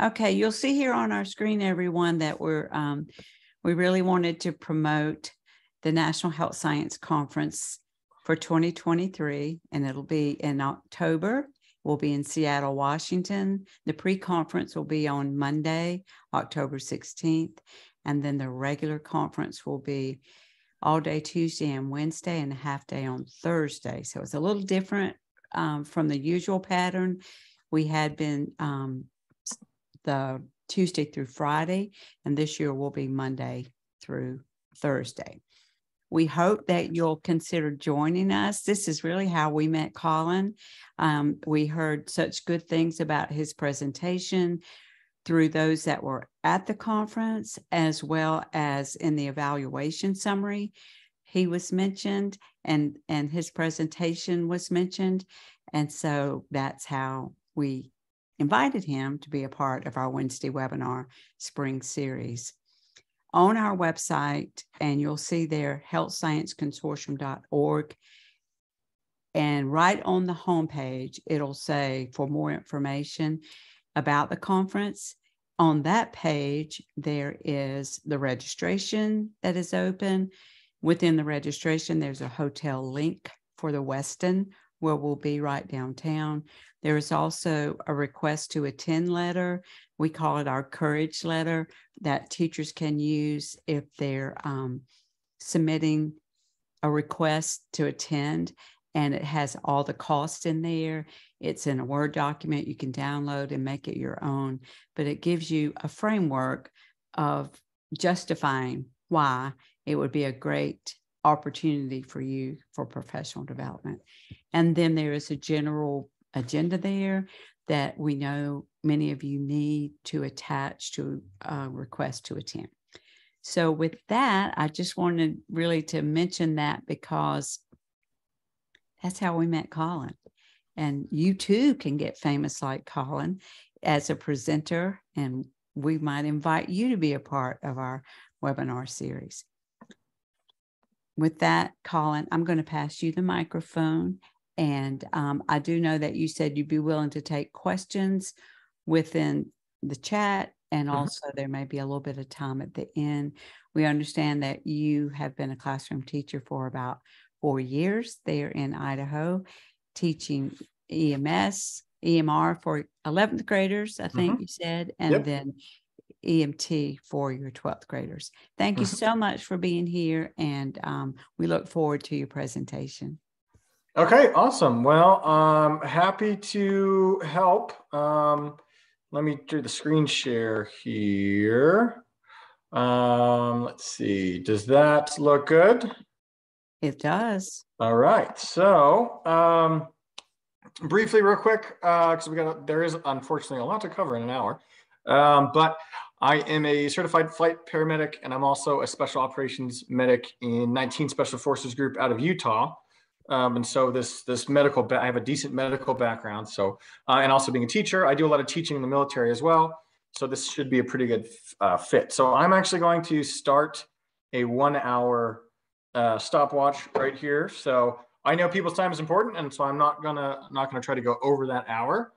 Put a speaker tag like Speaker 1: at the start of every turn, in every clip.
Speaker 1: Okay, you'll see here on our screen, everyone, that we really wanted to promote the National Health Science Conference for 2023, and it'll be in October. We'll be in Seattle, Washington. The pre-conference will be on Monday, October 16th, and then the regular conference will be all day Tuesday and Wednesday and a half day on Thursday. So it's a little different from the usual pattern. We had been the Tuesday through Friday, and this year will be Monday through Thursday. We hope that you'll consider joining us. This is really how we met Colin. We heard such good things about his presentation through those that were at the conference, as well as in the evaluation summary. He was mentioned and his presentation was mentioned. And so that's how we invited him to be a part of our Wednesday webinar spring series. On our website, and you'll see there, healthscienceconsortium.org. And right on the homepage, it'll say for more information about the conference. On that page, there is the registration that is open. Within the registration, there's a hotel link for the Westin, where we'll be right downtown. There is also a request to attend letter. We call it our courage letter that teachers can use if they're submitting a request to attend, and it has all the costs in there. It's in a Word document you can download and make it your own, but it gives you a framework of justifying why it would be a great opportunity for you for professional development. And then there is a general agenda there that we know many of you need to attach to a request to attend. So with that, I just wanted really to mention that because that's how we met Colin. And you too can get famous like Colin as a presenter, and we might invite you to be a part of our webinar series. With that, Colin, I'm going to pass you the microphone. And I do know that you said you'd be willing to take questions within the chat. And also there may be a little bit of time at the end. We understand that you have been a classroom teacher for about 4 years there in Idaho, teaching EMS, EMR for 11th graders, I think you said, and then EMT for your 12th graders. Thank you so much for being here, and we look forward to your presentation.
Speaker 2: Okay, awesome. Well, happy to help. Let me do the screen share here. Let's see, does that look good?
Speaker 1: It does.
Speaker 2: All right, so briefly, real quick, because there is unfortunately a lot to cover in an hour. But I am a certified flight paramedic, and I'm also a special operations medic in 19 Special Forces Group out of Utah. And so this medical, I have a decent medical background. So, and also being a teacher, I do a lot of teaching in the military as well. So this should be a pretty good fit. So I'm actually going to start a 1 hour stopwatch right here. So I know people's time is important, and so I'm not gonna try to go over that hour.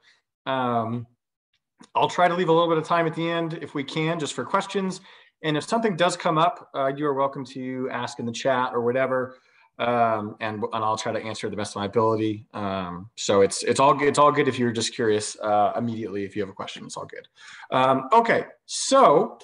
Speaker 2: I'll try to leave a little bit of time at the end if we can, just for questions. And if something does come up, you are welcome to ask in the chat or whatever, and I'll try to answer the best of my ability. So it's all good if you're just curious immediately. If you have a question, it's all good. Okay, so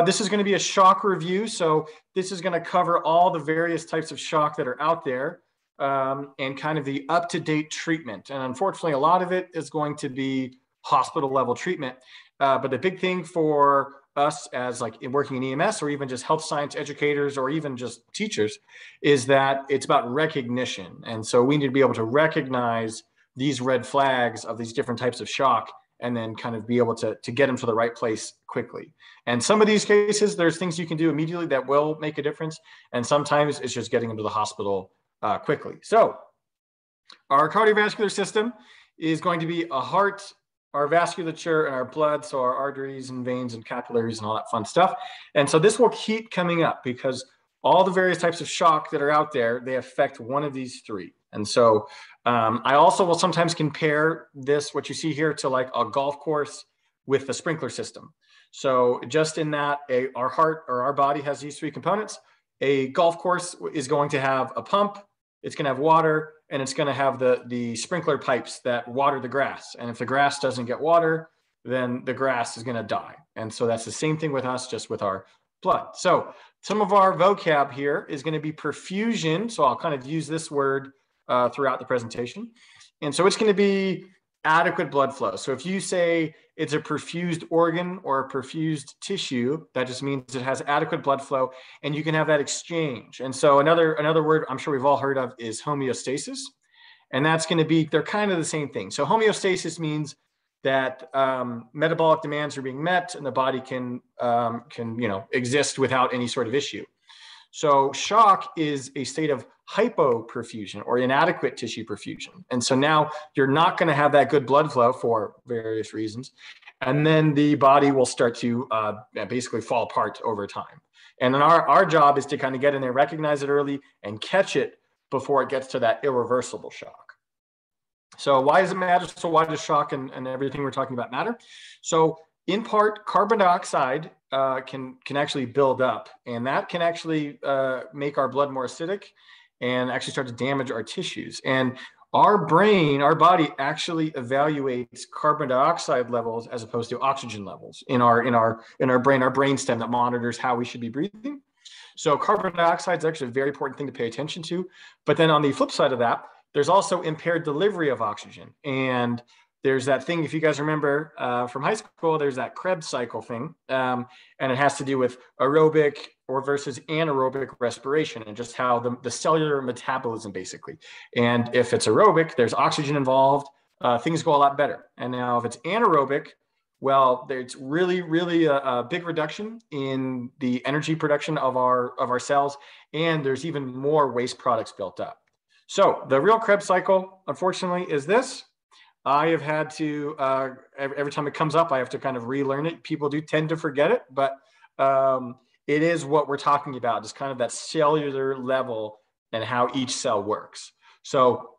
Speaker 2: this is going to be a shock review. So this is going to cover all the various types of shock that are out there, and kind of the up-to-date treatment. And unfortunately, a lot of it is going to be hospital level treatment. But the big thing for us as like working in EMS, or even just health science educators, or even just teachers, is that it's about recognition. And so we need to be able to recognize these red flags of these different types of shock, and then kind of be able to get them to the right place quickly. And some of these cases, there's things you can do immediately that will make a difference. And sometimes it's just getting them to the hospital quickly. So our cardiovascular system is going to be a heart, our vasculature, and our blood, so our arteries and veins and capillaries and all that fun stuff. And so this will keep coming up because all the various types of shock that are out there, they affect one of these three. And so I also will sometimes compare this, what you see here, to like a golf course with the sprinkler system. So just in that, our heart or our body has these three components. A golf course is going to have a pump, it's going to have water, and it's going to have the sprinkler pipes that water the grass. And if the grass doesn't get water, then the grass is going to die. And so that's the same thing with us, just with our blood. So some of our vocab here is going to be perfusion. So I'll kind of use this word throughout the presentation. And so it's going to be adequate blood flow. So if you say it's a perfused organ or a perfused tissue, that just means it has adequate blood flow, and you can have that exchange. And so another word I'm sure we've all heard of is homeostasis. And that's going to be, they're kind of the same thing. So homeostasis means that metabolic demands are being met and the body can exist without any sort of issue. So shock is a state of hypoperfusion or inadequate tissue perfusion. And so now you're not going to have that good blood flow for various reasons. And then the body will start to basically fall apart over time. And then our job is to kind of get in there, recognize it early, and catch it before it gets to that irreversible shock. So why does it matter? So why does shock and everything we're talking about matter? So in part, carbon dioxide can actually build up, and that can actually make our blood more acidic and actually start to damage our tissues. And our brain, our body actually evaluates carbon dioxide levels as opposed to oxygen levels in our brain, our brainstem that monitors how we should be breathing. So carbon dioxide is actually a very important thing to pay attention to. But then on the flip side of that, there's also impaired delivery of oxygen. And there's that thing, if you guys remember from high school, there's that Krebs cycle thing. And it has to do with aerobic or versus anaerobic respiration and just how the cellular metabolism basically. And if it's aerobic, there's oxygen involved, things go a lot better. And now if it's anaerobic, well, there's really, really a big reduction in the energy production of our cells. And there's even more waste products built up. So the real Krebs cycle, unfortunately, is this. I have had to, every time it comes up, I have to kind of relearn it. People do tend to forget it, but it is what we're talking about, just kind of that cellular level and how each cell works. So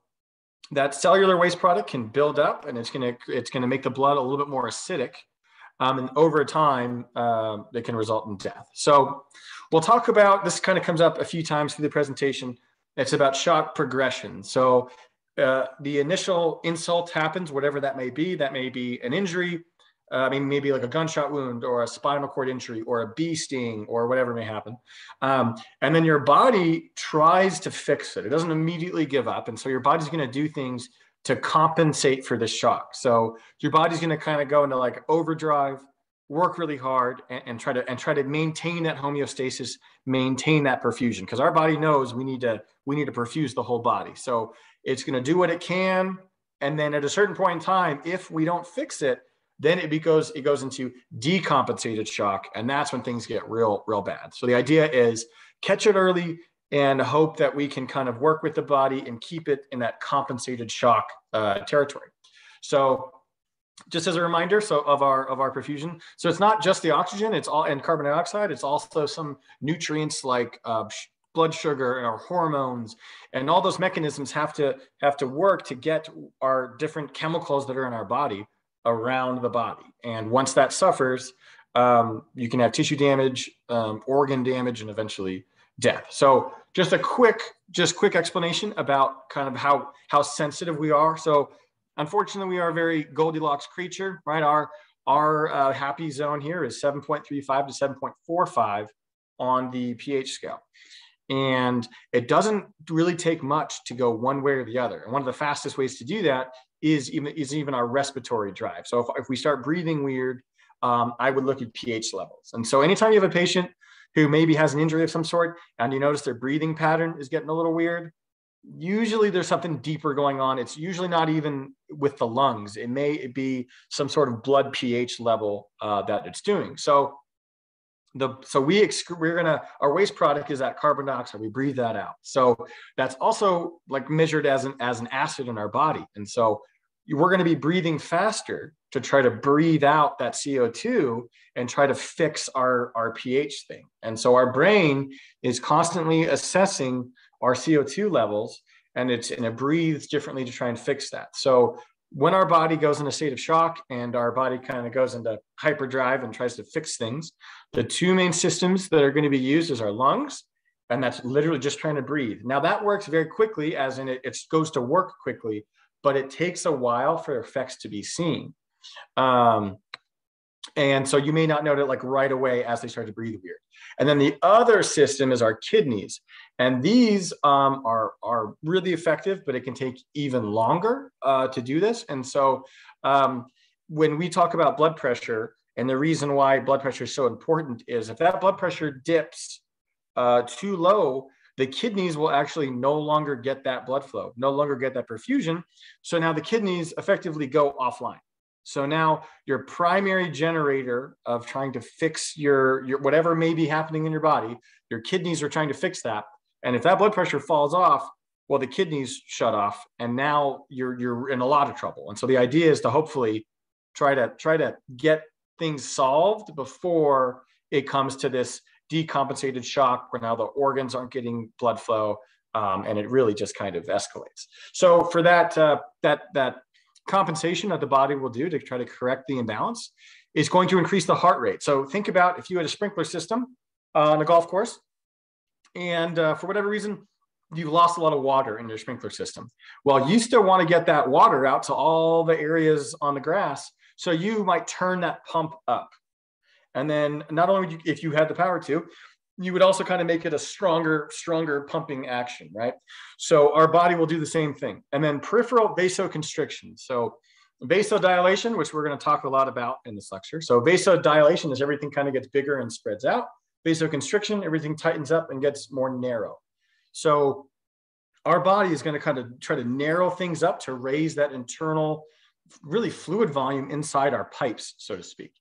Speaker 2: that cellular waste product can build up, and it's gonna make the blood a little bit more acidic. And over time, it can result in death. So we'll talk about, this kind of comes up a few times through the presentation. It's about shock progression. So the initial insult happens, whatever that may be. That may be an injury, maybe like a gunshot wound or a spinal cord injury or a bee sting or whatever may happen. And then your body tries to fix it. It doesn't immediately give up. And so your body's going to do things to compensate for the shock. So your body's going to kind of go into like overdrive, work really hard, and try to maintain that homeostasis, maintain that perfusion, because our body knows we need to perfuse the whole body. So it's going to do what it can, and then at a certain point in time, if we don't fix it, then it goes into decompensated shock, and that's when things get real bad. So the idea is catch it early and hope that we can kind of work with the body and keep it in that compensated shock territory. So just as a reminder, so of our perfusion, so it's not just the oxygen, it's all, and carbon dioxide, it's also some nutrients like blood sugar and our hormones, and all those mechanisms have to work to get our different chemicals that are in our body around the body. And once that suffers, you can have tissue damage, organ damage, and eventually death. So just a quick explanation about kind of how sensitive we are. So unfortunately, we are a very Goldilocks creature, right? Our happy zone here is 7.35 to 7.45 on the pH scale. And it doesn't really take much to go one way or the other. And one of the fastest ways to do that is even our respiratory drive. So if we start breathing weird, I would look at pH levels. And so anytime you have a patient who maybe has an injury of some sort and you notice their breathing pattern is getting a little weird, usually there's something deeper going on. It's usually not even with the lungs. It may be some sort of blood pH level that it's doing. So our waste product is that carbon dioxide. We breathe that out. So that's also like measured as an acid in our body. And so we're going to be breathing faster to try to breathe out that CO2 and try to fix our pH thing. And so our brain is constantly assessing our CO2 levels, and it breathes differently to try and fix that. So when our body goes in a state of shock and our body kind of goes into hyperdrive and tries to fix things, the two main systems that are going to be used is our lungs, and that's literally just trying to breathe. Now that works very quickly, as in it goes to work quickly, but it takes a while for effects to be seen. And so you may not note it like right away as they start to breathe weird. And then the other system is our kidneys. And these are really effective, but it can take even longer to do this. And so when we talk about blood pressure, and the reason why blood pressure is so important is if that blood pressure dips too low, the kidneys will actually no longer get that blood flow, no longer get that perfusion. So now the kidneys effectively go offline. So now your primary generator of trying to fix your whatever may be happening in your body, your kidneys are trying to fix that. And if that blood pressure falls off, well, the kidneys shut off, and now you're in a lot of trouble. And so the idea is to hopefully try to get things solved before it comes to this decompensated shock where now the organs aren't getting blood flow, and it really just kind of escalates. So for that compensation that the body will do to try to correct the imbalance is going to increase the heart rate. So think about if you had a sprinkler system on a golf course, and for whatever reason, you've lost a lot of water in your sprinkler system. Well, you still want to get that water out to all the areas on the grass. So you might turn that pump up. And then not only if you had the power to, you would also kind of make it a stronger pumping action, right? So our body will do the same thing. And then peripheral vasoconstriction. So vasodilation, which we're going to talk a lot about in this lecture. So vasodilation is everything kind of gets bigger and spreads out. Vasoconstriction, everything tightens up and gets more narrow. So our body is going to kind of try to narrow things up to raise that internal, really fluid volume inside our pipes, so to speak.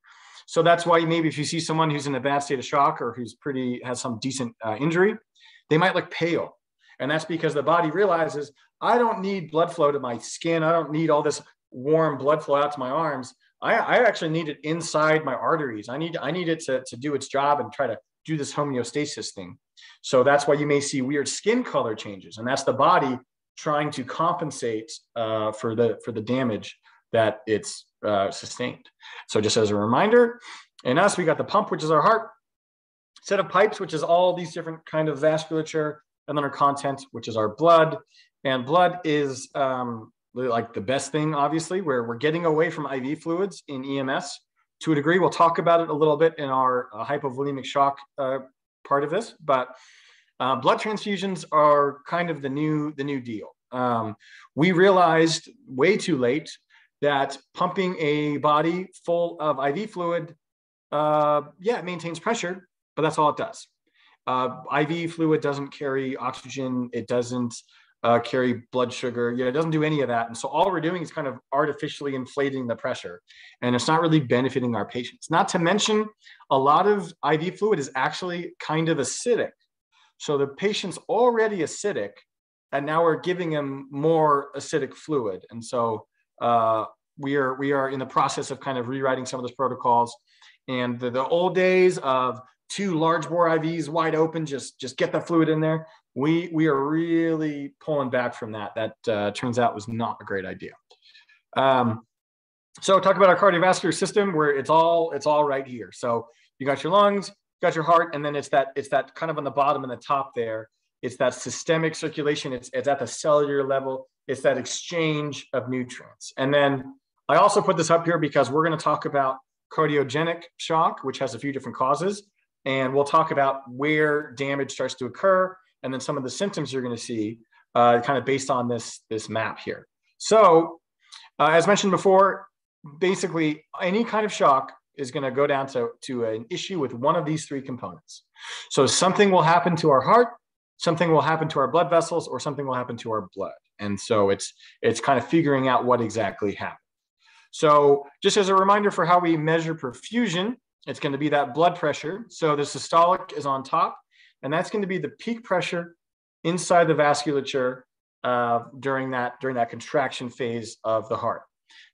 Speaker 2: So that's why maybe if you see someone who's in a bad state of shock or who's has some decent injury, they might look pale. And that's because the body realizes, I don't need blood flow to my skin. I don't need all this warm blood flow out to my arms. I actually need it inside my arteries. I need it to do its job and try to do this homeostasis thing. So that's why you may see weird skin color changes. And that's the body trying to compensate for the damage that it's sustained. So just as a reminder, in us, we got the pump, which is our heart, set of pipes, which is all these different kind of vasculature, and then our content, which is our blood. And blood is like the best thing, obviously, where we're getting away from IV fluids in EMS to a degree. We'll talk about it a little bit in our hypovolemic shock part of this, but blood transfusions are kind of the new deal. We realized way too late that pumping a body full of IV fluid, it maintains pressure, but that's all it does. IV fluid doesn't carry oxygen. It doesn't carry blood sugar. It doesn't do any of that. And so all we're doing is kind of artificially inflating the pressure, and it's not really benefiting our patients. Not to mention, a lot of IV fluid is actually kind of acidic. So the patient's already acidic, and now we're giving him more acidic fluid. And so we are in the process of kind of rewriting some of those protocols. And the old days of 2 large bore IVs wide open, just get the fluid in there. We are really pulling back from that. That turns out was not a great idea. So talk about our cardiovascular system, where it's all right here. So you got your lungs, you got your heart, and then it's that kind of on the bottom and the top there. It's that systemic circulation. It's at the cellular level. It's that exchange of nutrients. And then I also put this up here because we're going to talk about cardiogenic shock, which has a few different causes. And we'll talk about where damage starts to occur, and then some of the symptoms you're going to see kind of based on this map here. So as mentioned before, basically any kind of shock is going to go down to an issue with one of these 3 components. So something will happen to our heart, something will happen to our blood vessels, or something will happen to our blood. And so it's kind of figuring out what exactly happened. So just as a reminder for how we measure perfusion, it's going to be that blood pressure. So the systolic is on top, and that's going to be the peak pressure inside the vasculature during that contraction phase of the heart.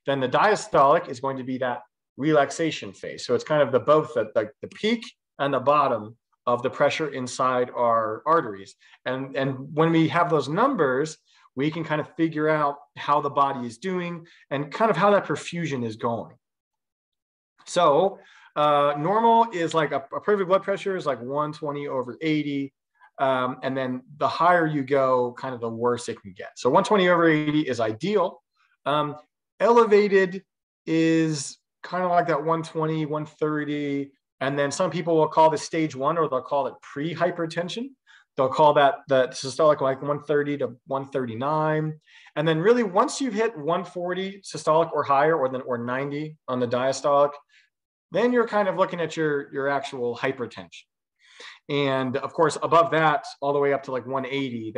Speaker 2: Then the diastolic is going to be that relaxation phase. So it's kind of both the peak and the bottom of the pressure inside our arteries. And when we have those numbers, we can kind of figure out how the body is doing and kind of how that perfusion is going. So normal is like a perfect blood pressure is like 120 over 80. And then the higher you go, kind of the worse it can get. So 120 over 80 is ideal. Elevated is kind of like that 120, 130. And then some people will call this stage 1, or they'll call it pre-hypertension. They'll call that systolic like 130 to 139. And then really once you've hit 140 systolic or higher, or 90 on the diastolic, then you're kind of looking at your actual hypertension. And of course, above that, all the way up to like 180,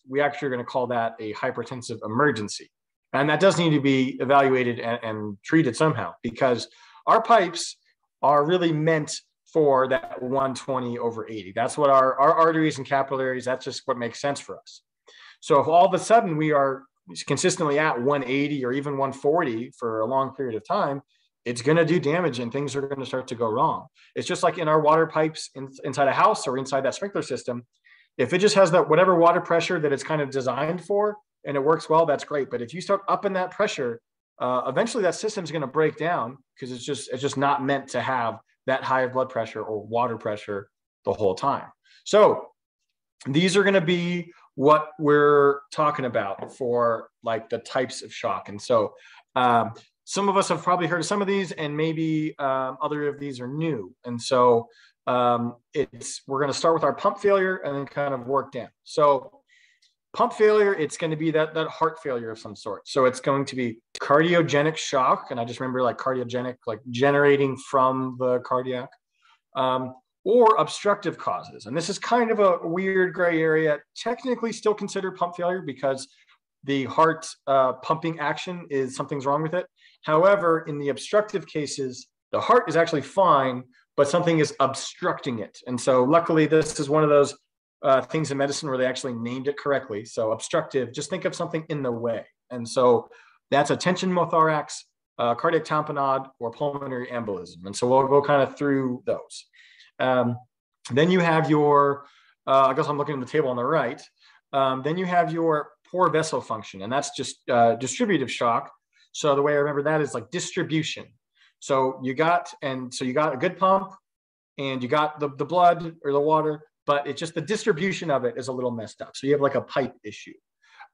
Speaker 2: we actually are going to call that a hypertensive emergency. And that does need to be evaluated and treated somehow, because our pipes are really meant for that 120 over 80. That's what our arteries and capillaries, that's just what makes sense for us. So if all of a sudden we are consistently at 180 or even 140 for a long period of time, it's going to do damage and things are going to start to go wrong. It's just like in our water pipes inside a house or inside that sprinkler system. If it just has that whatever water pressure that it's kind of designed for and it works well, that's great. But if you start upping that pressure, eventually that system is going to break down, because it's just not meant to have that high of blood pressure or water pressure the whole time. So these are going to be what we're talking about for like the types of shock. And so some of us have probably heard of some of these, and maybe other of these are new. And so we're going to start with our pump failure and then kind of work down. So pump failure, it's going to be that heart failure of some sort. So it's going to be cardiogenic shock. And I just remember like cardiogenic, like generating from the cardiac, or obstructive causes. And this is kind of a weird gray area, technically still considered pump failure because the heart pumping action is something's wrong with it. However, in the obstructive cases, the heart is actually fine, but something is obstructing it. And so luckily, this is one of those things in medicine where they actually named it correctly. So obstructive, just think of something in the way. And so that's a tension pneumothorax, cardiac tamponade, or pulmonary embolism. And so we'll go kind of through those. Then you have your, I guess I'm looking at the table on the right. Then you have your poor vessel function, and that's just distributive shock. So the way I remember that is like distribution. So you got a good pump and you got the blood or the water, but it's just the distribution of it is a little messed up. So you have like a pipe issue.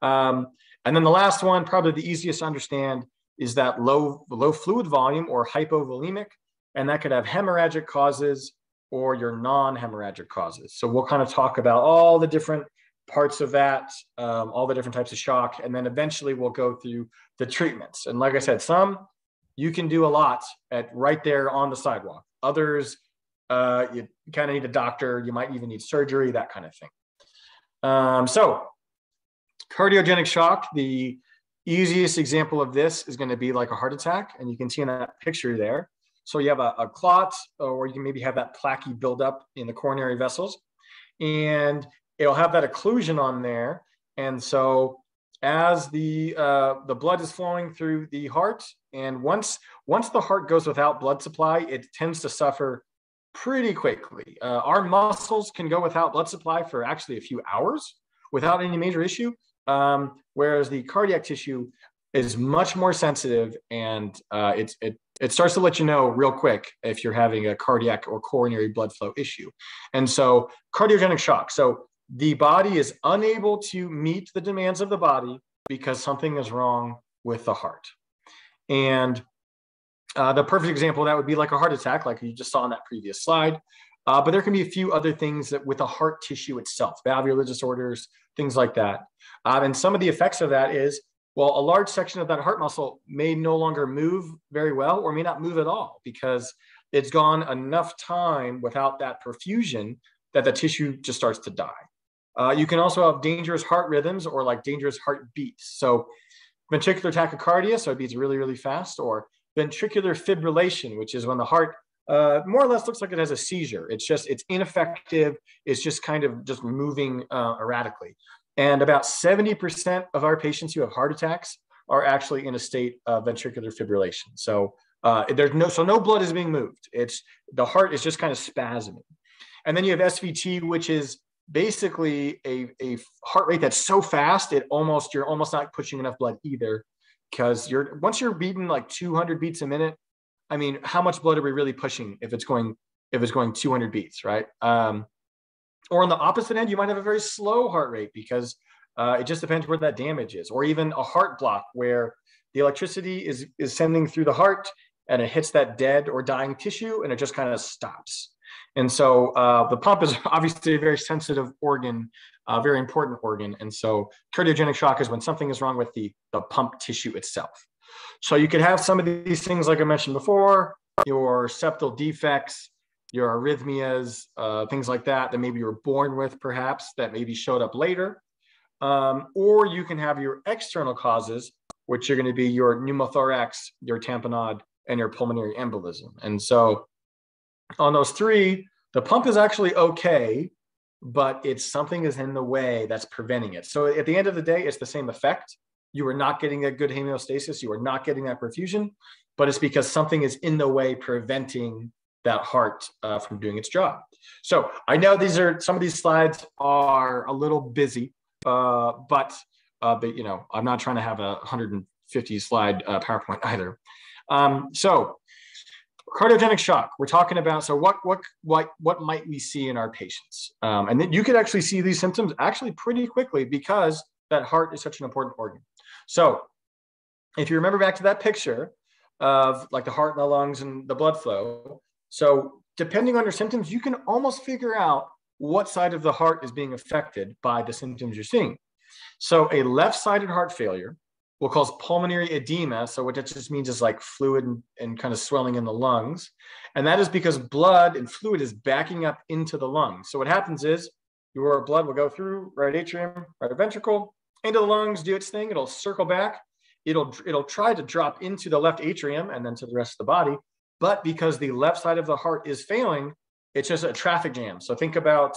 Speaker 2: And then the last one, probably the easiest to understand, is that low fluid volume or hypovolemic, and that could have hemorrhagic causes or your non-hemorrhagic causes. So we'll kind of talk about all the different parts of that, all the different types of shock, and then eventually we'll go through the treatments. And like I said, some you can do a lot right there on the sidewalk. Others, you kind of need a doctor. You might even need surgery, that kind of thing. So cardiogenic shock, the easiest example of this is going to be like a heart attack. And you can see in that picture there. So you have a clot, or you can maybe have that plaque buildup in the coronary vessels. And it'll have that occlusion on there. And so as the blood is flowing through the heart, and once the heart goes without blood supply, it tends to suffer pretty quickly. Our muscles can go without blood supply for actually a few hours without any major issue, whereas the cardiac tissue is much more sensitive, and it starts to let you know real quick if you're having a cardiac or coronary blood flow issue. And so cardiogenic shock. So the body is unable to meet the demands of the body because something is wrong with the heart. And the perfect example of that would be like a heart attack, like you just saw in that previous slide. But there can be a few other things that with the heart tissue itself, valvular disorders, things like that. And some of the effects of that is, well, a large section of that heart muscle may no longer move very well, or may not move at all, because it's gone enough time without that perfusion that the tissue just starts to die. You can also have dangerous heart rhythms, or like dangerous heart beats. So ventricular tachycardia, so it beats really, really fast, or ventricular fibrillation, which is when the heart more or less looks like it has a seizure. It's ineffective. It's just kind of just moving erratically. And about 70% of our patients who have heart attacks are actually in a state of ventricular fibrillation. So no blood is being moved. The heart is just kind of spasming. And then you have SVT, which is basically a heart rate that's so fast, you're almost not pushing enough blood either, because once you're beating like 200 beats a minute, I mean, how much blood are we really pushing if it's going 200 beats, right? Or on the opposite end, you might have a very slow heart rate because it just depends where that damage is, or even a heart block where the electricity is sending through the heart and it hits that dead or dying tissue and it just kind of stops. And so the pump is obviously a very sensitive organ, a very important organ. And so cardiogenic shock is when something is wrong with the pump tissue itself. So you could have some of these things, like I mentioned before, your septal defects, your arrhythmias, things like that maybe you were born with, perhaps, that maybe showed up later. Or you can have your external causes, which are going to be your pneumothorax, your tamponade, and your pulmonary embolism. And so on those three, the pump is actually okay, but it's something is in the way that's preventing it. So at the end of the day, it's the same effect. You are not getting a good homeostasis. You are not getting that perfusion, but it's because something is in the way preventing that heart from doing its job. So I know some of these slides are a little busy, but you know, I'm not trying to have a 150 slide PowerPoint either. So cardiogenic shock, we're talking about. So what might we see in our patients? And then you could actually see these symptoms actually pretty quickly because that heart is such an important organ. So if you remember back to that picture of like the heart and the lungs and the blood flow, so depending on your symptoms, you can almost figure out what side of the heart is being affected by the symptoms you're seeing. So a left-sided heart failure will cause pulmonary edema. So what that just means is like fluid and kind of swelling in the lungs. And that is because blood and fluid is backing up into the lungs. So what happens is your blood will go through right atrium, right ventricle, into the lungs, do its thing. It'll circle back. It'll try to drop into the left atrium and then to the rest of the body. But because the left side of the heart is failing, it's just a traffic jam. So think about,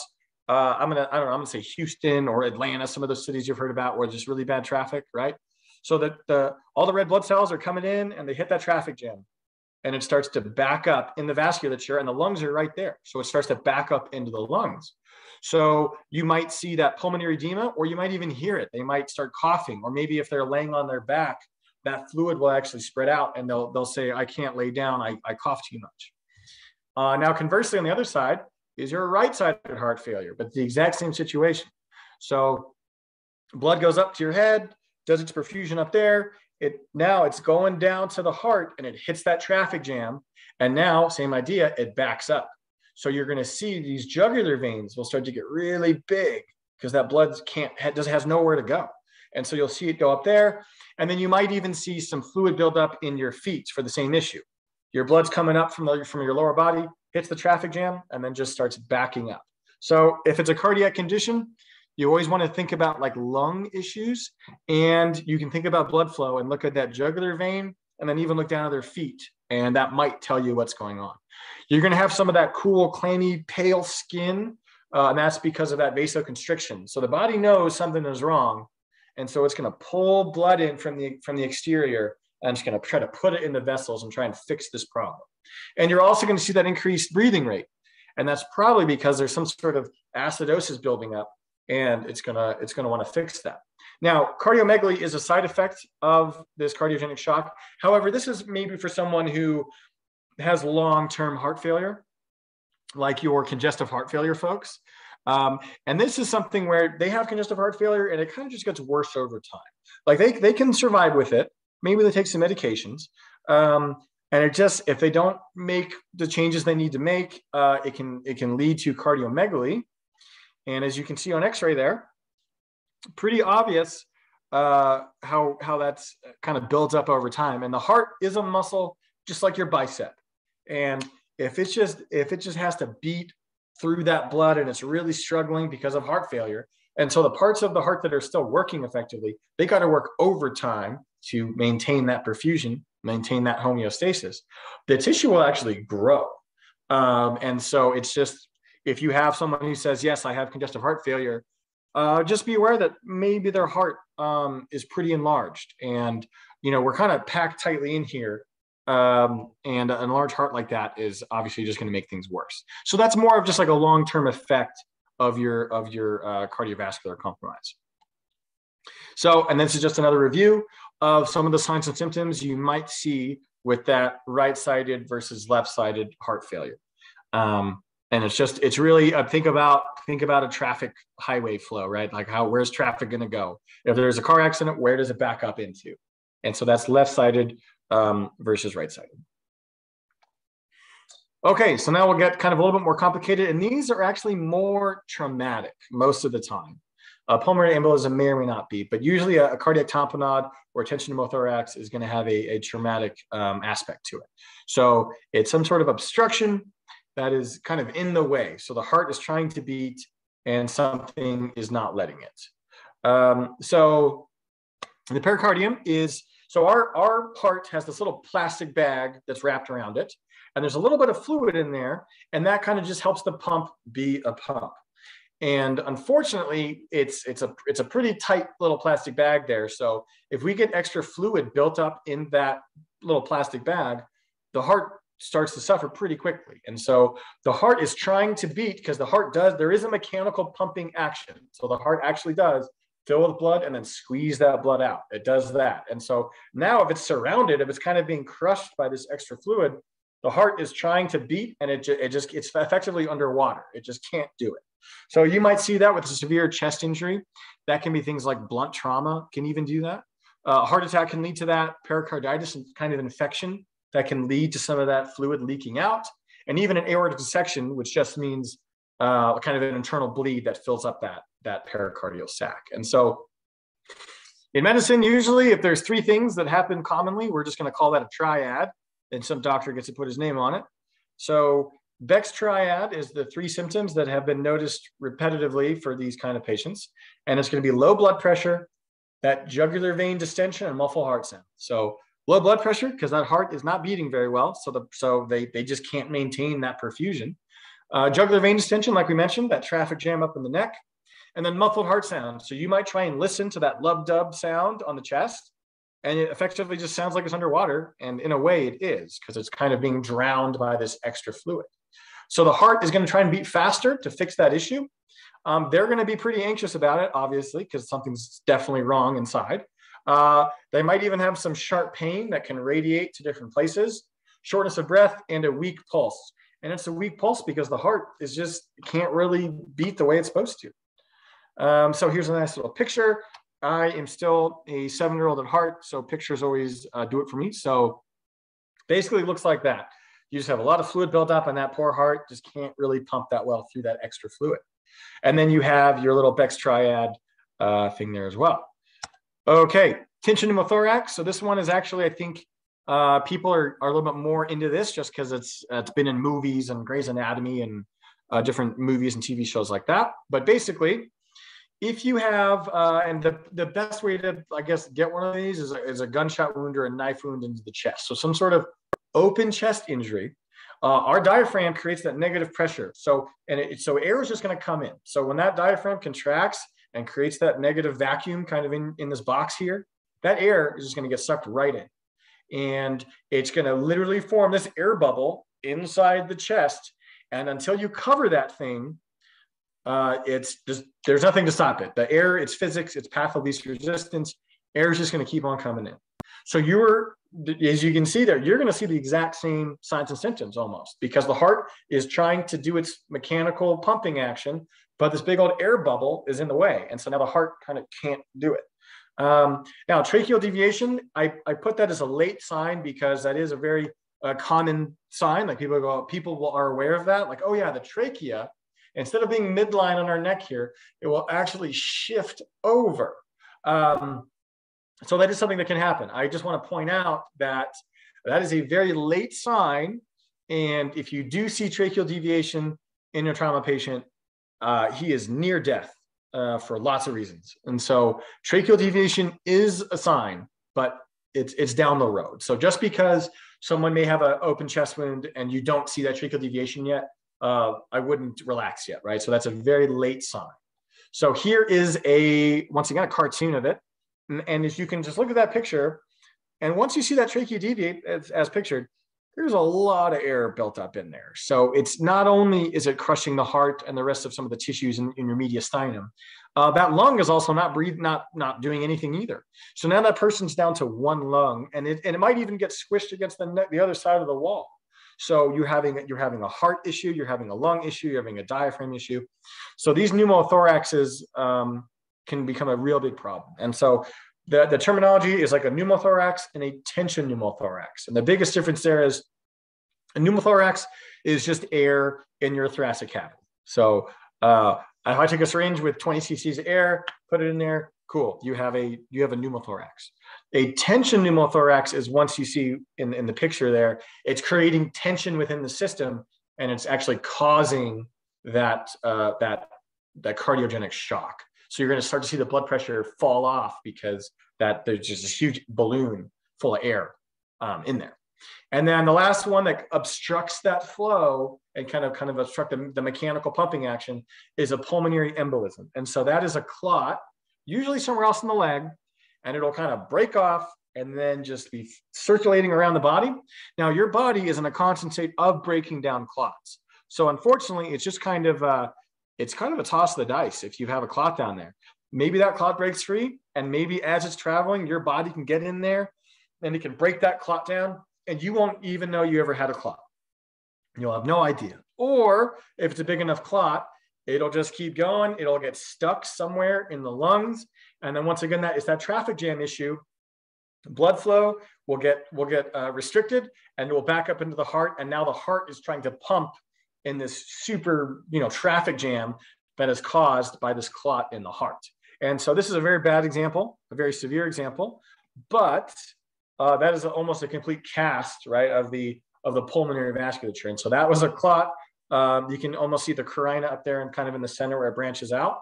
Speaker 2: I'm gonna say Houston or Atlanta, some of those cities you've heard about where there's really bad traffic, right? So that all the red blood cells are coming in and they hit that traffic jam, and it starts to back up in the vasculature, and the lungs are right there. So it starts to back up into the lungs. So you might see that pulmonary edema, or you might even hear it. They might start coughing, or maybe if they're laying on their back, that fluid will actually spread out and they'll say, I can't lay down, I cough too much. Now, conversely, on the other side is your right-sided heart failure, but the exact same situation. So blood goes up to your head, does its perfusion up there. Now it's going down to the heart and it hits that traffic jam. And now, same idea, it backs up. So you're going to see these jugular veins will start to get really big because that blood has nowhere to go. And so you'll see it go up there. And then you might even see some fluid build up in your feet for the same issue. Your blood's coming up from your lower body, hits the traffic jam, and then just starts backing up. So if it's a cardiac condition, you always want to think about like lung issues, and you can think about blood flow and look at that jugular vein, and then even look down at their feet, and that might tell you what's going on. You're going to have some of that cool, clammy, pale skin, and that's because of that vasoconstriction. So the body knows something is wrong, and so it's going to pull blood in from the exterior, and it's going to try to put it in the vessels and try and fix this problem. And you're also going to see that increased breathing rate, and that's probably because there's some sort of acidosis building up, and it's going to want to fix that. Now, cardiomegaly is a side effect of this cardiogenic shock. However, this is maybe for someone who has long-term heart failure, like your congestive heart failure folks. And this is something where they have congestive heart failure and it kind of just gets worse over time. Like they can survive with it. Maybe they take some medications. And it just, if they don't make the changes they need to make, it can lead to cardiomegaly. And as you can see on X-ray there, pretty obvious how that's kind of builds up over time. And the heart is a muscle just like your bicep. And if it just has to beat through that blood and it's really struggling because of heart failure, and so the parts of the heart that are still working effectively, they got to work overtime to maintain that perfusion, maintain that homeostasis, the tissue will actually grow. And so it's just, if you have someone who says, yes, I have congestive heart failure, just be aware that maybe their heart is pretty enlarged. And, you know, we're kind of packed tightly in here. And an enlarged heart like that is obviously just going to make things worse. So that's more of just like a long-term effect of your cardiovascular compromise. So, and this is just another review of some of the signs and symptoms you might see with that right-sided versus left-sided heart failure. And it's really think about a traffic highway flow, right? Like where's traffic going to go? If there's a car accident, where does it back up into? And so that's left-sided versus right-sided. Okay, so now we'll get kind of a little bit more complicated, and these are actually more traumatic most of the time. Pulmonary embolism may or may not be, but usually a cardiac tamponade or tension pneumothorax is going to have a traumatic aspect to it. So it's some sort of obstruction that is kind of in the way. So the heart is trying to beat and something is not letting it. So the pericardium is, so our heart has this little plastic bag that's wrapped around it, and there's a little bit of fluid in there, and that kind of just helps the pump be a pump. And unfortunately, it's a pretty tight little plastic bag there. So if we get extra fluid built up in that little plastic bag, the heart starts to suffer pretty quickly. And so the heart is trying to beat, because there is a mechanical pumping action. So the heart actually does fill with blood and then squeeze that blood out. It does that. And so now if it's surrounded, if it's kind of being crushed by this extra fluid, the heart is trying to beat and it's effectively underwater. It just can't do it. So you might see that with a severe chest injury. That can be things like blunt trauma can even do that. Heart attack can lead to that. Pericarditis and kind of infection that can lead to some of that fluid leaking out. And even an aortic dissection, which just means kind of an internal bleed that fills up that pericardial sac. And so in medicine, usually if there's three things that happen commonly, we're just going to call that a triad, and some doctor gets to put his name on it. So Beck's triad is the three symptoms that have been noticed repetitively for these kind of patients. And it's going to be low blood pressure, that jugular vein distension, and muffled heart sound. So low blood pressure, because that heart is not beating very well. So they just can't maintain that perfusion. Jugular vein distension, like we mentioned, that traffic jam up in the neck. And then muffled heart sound. So you might try and listen to that lub-dub sound on the chest, and it effectively just sounds like it's underwater. And in a way it is, because it's kind of being drowned by this extra fluid. So the heart is going to try and beat faster to fix that issue. They're going to be pretty anxious about it, obviously, because something's definitely wrong inside. They might even have some sharp pain that can radiate to different places, shortness of breath, and a weak pulse. And it's a weak pulse because the heart is just can't really beat the way it's supposed to. So here's a nice little picture. I am still a 7-year-old at heart, so pictures always do it for me. So basically it looks like that. You just have a lot of fluid built up, and that poor heart just can't really pump that well through that extra fluid. And then you have your little Beck's triad thing there as well. Okay, tension pneumothorax. So this one is actually, I think people are a little bit more into this just because it's been in movies and Grey's Anatomy and different movies and TV shows like that. But basically, if you have, and the best way to, I guess, get one of these is a gunshot wound or a knife wound into the chest. So some sort of open chest injury. Our diaphragm creates that negative pressure. So air is just going to come in. So when that diaphragm contracts and creates that negative vacuum kind of in this box here, that air is just going to get sucked right in. And it's going to literally form this air bubble inside the chest. And until you cover that thing, there's nothing to stop it. The air, it's physics, it's path-of-least resistance. Air is just going to keep on coming in. So as you can see there, you're going to see the exact same signs and symptoms almost, because the heart is trying to do its mechanical pumping action, but this big old air bubble is in the way. And so now the heart kind of can't do it. Now, tracheal deviation, I put that as a late sign because that is a very common sign. Like people are aware of that. Like, oh yeah, the trachea, instead of being midline on our neck here, it will actually shift over. So that is something that can happen. I just want to point out that is a very late sign. And if you do see tracheal deviation in a trauma patient, he is near death for lots of reasons. And so tracheal deviation is a sign, but it's down the road. So just because someone may have an open chest wound and you don't see that tracheal deviation yet, I wouldn't relax yet, right? So that's a very late sign. So here is once again, a cartoon of it. And if you can just look at that picture, and once you see that trachea deviate as pictured, there's a lot of air built up in there. So it's not only is it crushing the heart and the rest of some of the tissues in your mediastinum, that lung is also not not doing anything either. So now that person's down to one lung, and it might even get squished against the other side of the wall. So you're having a heart issue, you're having a lung issue, you're having a diaphragm issue. So these pneumothoraxes can become a real big problem. And so the terminology is like a pneumothorax and a tension pneumothorax. And the biggest difference there is a pneumothorax is just air in your thoracic cavity. So if I take a syringe with 20 cc's of air, put it in there, cool, you have a pneumothorax. A tension pneumothorax is, once you see in the picture there, it's creating tension within the system, and it's actually causing that cardiogenic shock. So you're going to start to see the blood pressure fall off because there's just a huge balloon full of air in there. And then the last one that obstructs that flow and kind of obstruct the mechanical pumping action is a pulmonary embolism. And so that is a clot, usually somewhere else in the leg, and it'll kind of break off and then just be circulating around the body. Now, your body is in a constant state of breaking down clots. So unfortunately, it's just kind of a toss of the dice if you have a clot down there. Maybe that clot breaks free, and maybe as it's traveling, your body can get in there and it can break that clot down, and you won't even know you ever had a clot. You'll have no idea. Or if it's a big enough clot, it'll just keep going. It'll get stuck somewhere in the lungs. And then once again, that is that traffic jam issue. Blood flow will get restricted, and it will back up into the heart. And now the heart is trying to pump in this super, traffic jam that is caused by this clot in the heart. And so this is a very bad example, a very severe example, but that is almost a complete cast, right, of the pulmonary vasculature. And so that was a clot. You can almost see the carina up there and kind of in the center where it branches out.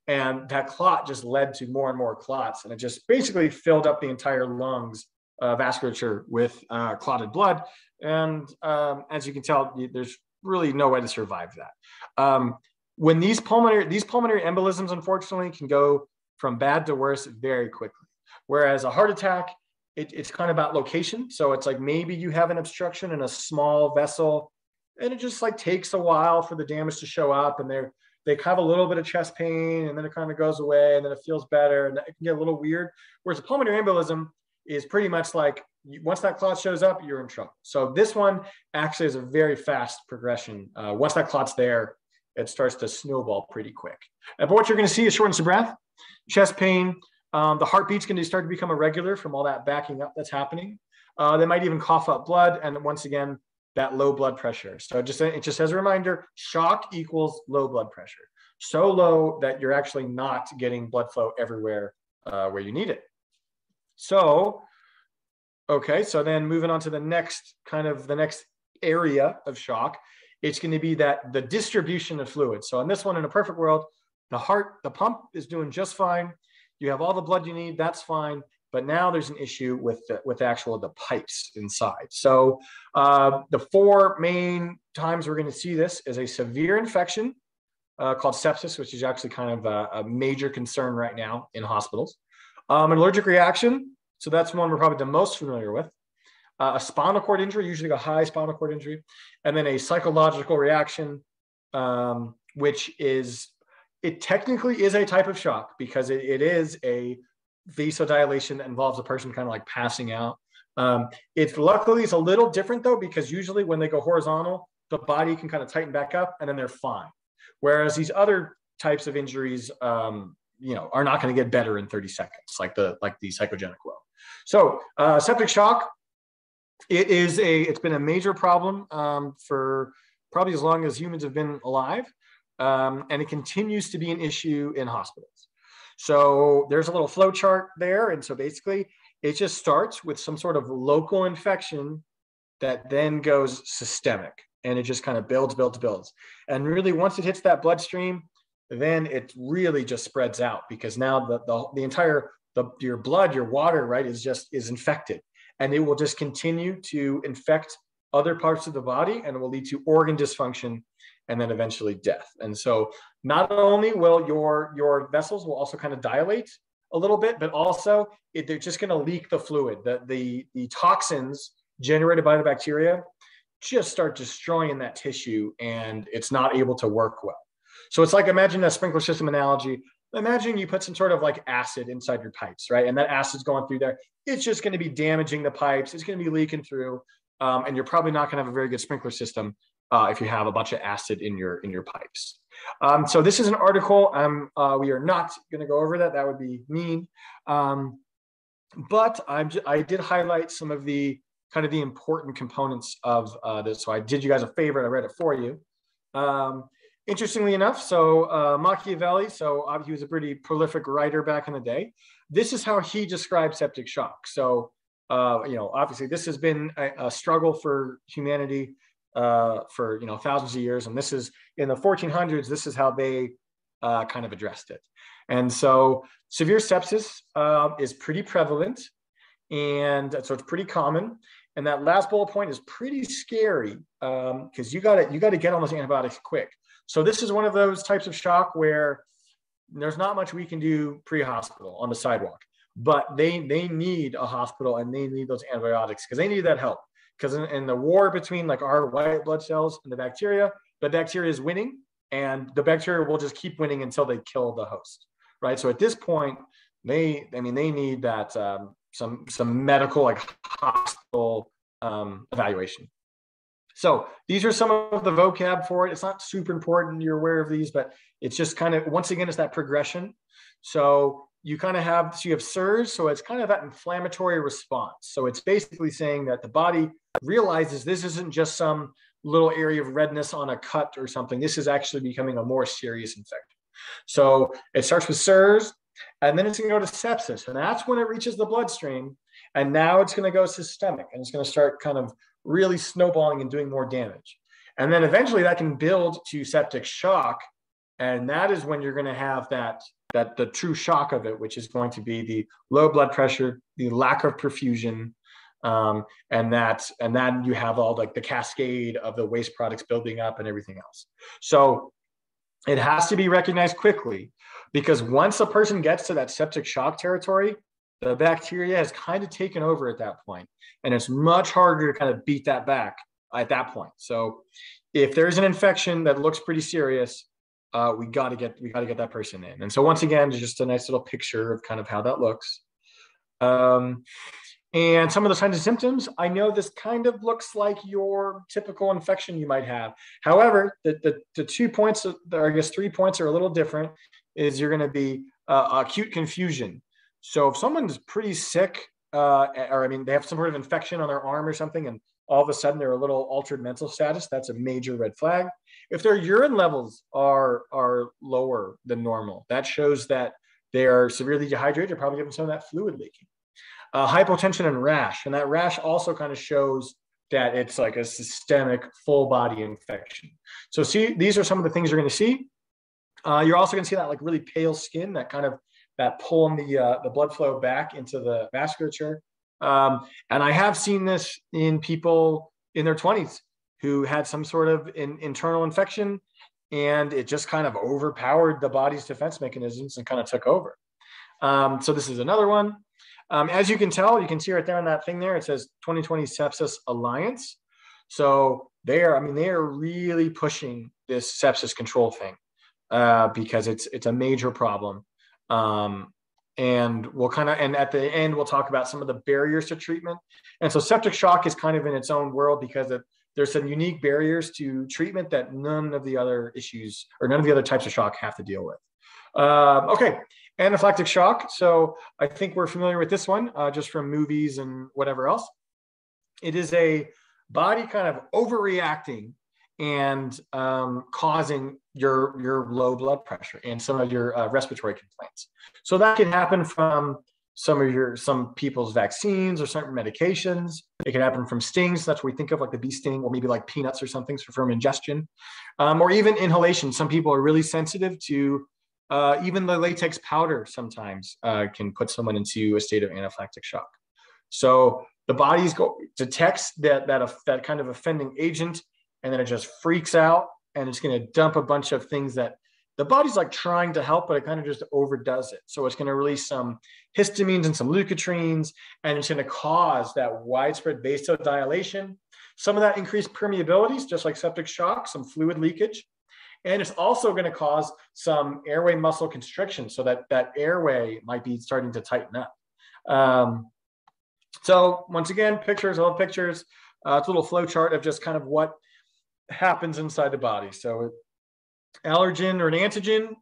Speaker 2: And that clot just led to more and more clots. And it just basically filled up the entire lungs vasculature with clotted blood. And as you can tell, there's really no way to survive that. When these pulmonary embolisms, unfortunately, can go from bad to worse very quickly. Whereas a heart attack, it's kind of about location. So it's like maybe you have an obstruction in a small vessel, and it just like takes a while for the damage to show up, and they have a little bit of chest pain, and then it kind of goes away, and then it feels better, and it can get a little weird. Whereas a pulmonary embolism is pretty much like once that clot shows up, you're in trouble. So this one actually is a very fast progression. Once that clot's there, it starts to snowball pretty quick. But what you're going to see is shortness of breath, chest pain. The heartbeat's going to start to become irregular from all that backing up that's happening. They might even cough up blood, and once again, that low blood pressure. So it just as a reminder, shock equals low blood pressure. So low that you're actually not getting blood flow everywhere where you need it. So, okay, so then moving on to the next area of shock, it's going to be the distribution of fluid. So in this one, in a perfect world, the pump is doing just fine. You have all the blood you need, that's fine. But now there's an issue with the pipes inside. So the four main times we're going to see this is a severe infection called sepsis, which is actually kind of a major concern right now in hospitals. An allergic reaction, so that's one we're probably the most familiar with. A spinal cord injury, usually a high spinal cord injury, and then a psychological reaction, which technically is a type of shock because it is a vasodilation that involves a person kind of like passing out. Luckily it's a little different though, because usually when they go horizontal, the body can kind of tighten back up and then they're fine. Whereas these other types of injuries, are not going to get better in 30 seconds, like the psychogenic will. So septic shock, it's been a major problem for probably as long as humans have been alive. And it continues to be an issue in hospitals. So there's a little flow chart there. And so basically it just starts with some sort of local infection that then goes systemic, and it just kind of builds. And really once it hits that bloodstream, then it really just spreads out, because now the entire, your blood, your water, right, is infected, and it will just continue to infect other parts of the body, and it will lead to organ dysfunction and then eventually death. And so not only will your vessels will also kind of dilate a little bit, but also they're just going to leak the fluid. The toxins generated by the bacteria just start destroying that tissue, and it's not able to work well. So it's like, imagine a sprinkler system analogy. Imagine you put some sort of like acid inside your pipes, right? And that acid's going through there. It's just going to be damaging the pipes. It's going to be leaking through. And you're probably not going to have a very good sprinkler system if you have a bunch of acid in your pipes. So this is an article. We are not going to go over that. That would be mean. But I did highlight some of the kind of the important components of this. So I did you guys a favor and I read it for you. Interestingly enough, so Machiavelli, so he was a pretty prolific writer back in the day. This is how he described septic shock. So, obviously this has been a struggle for humanity for, thousands of years. And this is in the 1400s, this is how they kind of addressed it. And so severe sepsis is pretty prevalent. And so it's pretty common. And that last bullet point is pretty scary because you got to get on those antibiotics quick. So this is one of those types of shock where there's not much we can do pre-hospital on the sidewalk, but they need a hospital and they need those antibiotics because they need that help. Because in the war between like our white blood cells and the bacteria is winning, and the bacteria will just keep winning until they kill the host, right? So at this point, they need that some medical like hospital evaluation. So these are some of the vocab for it. It's not super important. You're aware of these, but it's just kind of, once again, it's that progression. So you kind of have, so you have SIRS. So it's kind of that inflammatory response. So it's basically saying that the body realizes this isn't just some little area of redness on a cut or something. This is actually becoming a more serious infection. So it starts with SIRS, and then it's going to go to sepsis. And that's when it reaches the bloodstream. And now it's going to go systemic, and it's going to start kind of really snowballing and doing more damage. And then eventually that can build to septic shock. And that is when you're going to have the true shock of it, which is going to be the low blood pressure, the lack of perfusion, and then you have all like the cascade of the waste products building up and everything else. So it has to be recognized quickly, because once a person gets to that septic shock territory, the bacteria has kind of taken over at that point, and it's much harder to kind of beat that back at that point. So if there's an infection that looks pretty serious, we got to get that person in. And so once again, just a nice little picture of kind of how that looks. And some of the signs and symptoms, I know this kind of looks like your typical infection you might have. However, the 2 points, or I guess 3 points, are a little different. Is you're going to be acute confusion. So if someone's pretty sick, or they have some sort of infection on their arm or something, and all of a sudden they're a little altered mental status, that's a major red flag. If their urine levels are lower than normal, that shows that they are severely dehydrated. They're probably getting some of that fluid leaking. Hypotension and rash, and that rash also kind of shows that it's like a systemic full body infection. So see, these are some of the things you're going to see. You're also going to see that like really pale skin, that pulling the blood flow back into the vasculature. And I have seen this in people in their 20s who had some sort of internal infection, and it just kind of overpowered the body's defense mechanisms and kind of took over. So this is another one. As you can tell, you can see right there on that thing there, it says 2020 Sepsis Alliance. So they are really pushing this sepsis control thing because it's a major problem. And at the end, we'll talk about some of the barriers to treatment. And so septic shock is kind of in its own world because there's some unique barriers to treatment that none of the other issues or none of the other types of shock have to deal with. Okay, anaphylactic shock. So I think we're familiar with this one just from movies and whatever else. It is a body kind of overreacting and causing your low blood pressure and some of your respiratory complaints. So that can happen from some people's vaccines or certain medications. It can happen from stings. That's what we think of, like the bee sting, or maybe like peanuts or something from ingestion, or even inhalation. Some people are really sensitive to even the latex powder. Sometimes can put someone into a state of anaphylactic shock. So the body detects that kind of offending agent, and then it just freaks out, and it's going to dump a bunch of things that the body's like trying to help, but it kind of just overdoes it. So it's going to release some histamines and some leukotrienes, and it's going to cause that widespread vasodilation. Some of that increased permeability, just like septic shock, some fluid leakage. And it's also going to cause some airway muscle constriction, so that airway might be starting to tighten up. So once again, pictures, all pictures. It's a little flow chart of just kind of what happens inside the body. So allergen or an antigen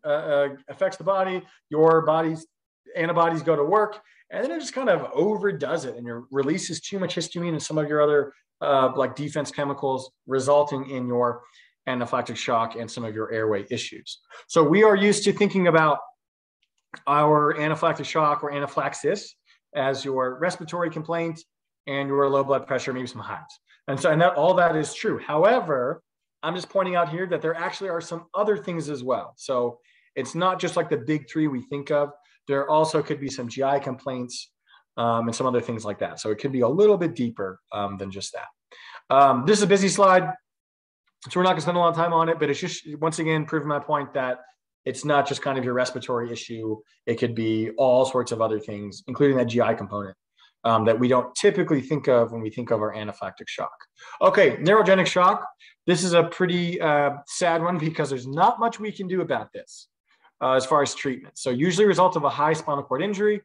Speaker 2: affects the body. Your body's antibodies go to work, and then it just kind of overdoes it, and it releases too much histamine and some of your other like defense chemicals, resulting in your anaphylactic shock and some of your airway issues. So we are used to thinking about our anaphylactic shock or anaphylaxis as your respiratory complaint and your low blood pressure, maybe some hives. And so, and that all that is true. However, I'm just pointing out here that there actually are some other things as well. So it's not just like the big three we think of. There also could be some GI complaints and some other things like that. So it could be a little bit deeper than just that. This is a busy slide, so we're not going to spend a lot of time on it, but it's just, once again, proving my point that it's not just kind of your respiratory issue. It could be all sorts of other things, including that GI component that we don't typically think of when we think of our anaphylactic shock. Okay, neurogenic shock. This is a pretty sad one because there's not much we can do about this as far as treatment. So usually a result of a high spinal cord injury,